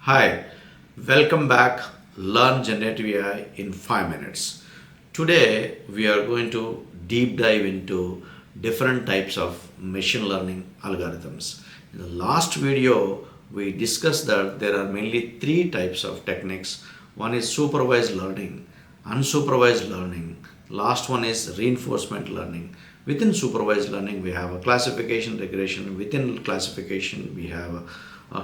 Hi, welcome back. Learn Generative AI in 5 minutes. Today we are going to deep dive into different types of machine learning algorithms. In the last video, we discussed that there are mainly three types of techniques. One is supervised learning, unsupervised learning. Last one is reinforcement learning. Within supervised learning, we have a classification regression. Within classification, we have a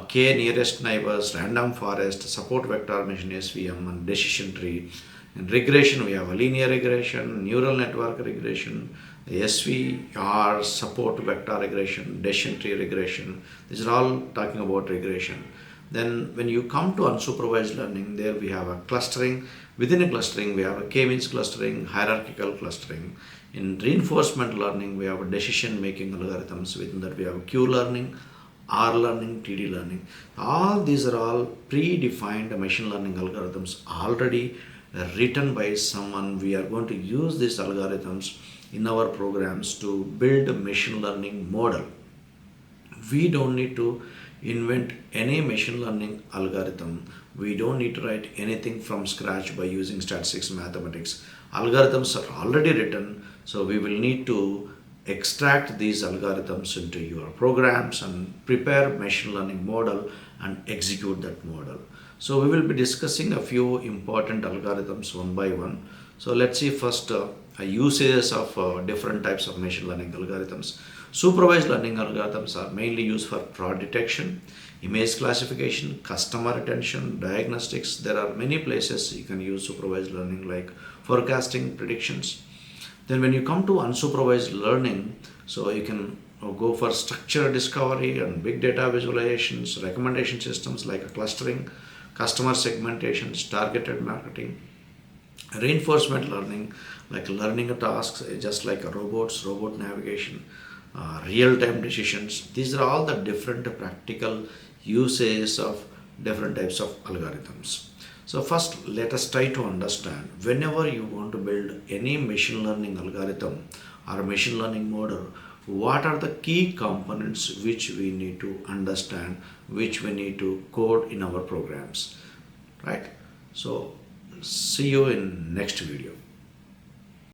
k nearest neighbors, random forest, support vector machine SVM, and decision tree. In regression, we have a linear regression, neural network regression, the SVR, support vector regression, decision tree regression. These are all talking about regression. Then when you come to unsupervised learning, there we have a clustering. Within a clustering, we have a k-means clustering, hierarchical clustering. In reinforcement learning, we have a decision-making algorithms. Within that, we have Q learning, R learning, TD learning. All these are all predefined machine learning algorithms already written by someone. We are going to use these algorithms in our programs to build a machine learning model. We don't need to invent any machine learning algorithm. We don't need to write anything from scratch by using statistics mathematics. Algorithms are already written, so we will need to extract these algorithms into your programs and prepare machine learning model and execute that model. So we will be discussing a few important algorithms one by one. So let's see first usages of different types of machine learning algorithms. Supervised learning algorithms are mainly used for fraud detection, image classification, customer retention, diagnostics. There are many places you can use supervised learning like forecasting, predictions. Then when you come to unsupervised learning, so you can go for structure discovery and big data visualizations, recommendation systems like a clustering, customer segmentations, targeted marketing, reinforcement learning like learning tasks just like robots, robot navigation, real-time decisions. These are all the different practical uses of different types of algorithms. So first, let us try to understand whenever you want to build any machine learning algorithm or machine learning model, what are the key components which we need to understand, which we need to code in our programs, right? So see you in next video.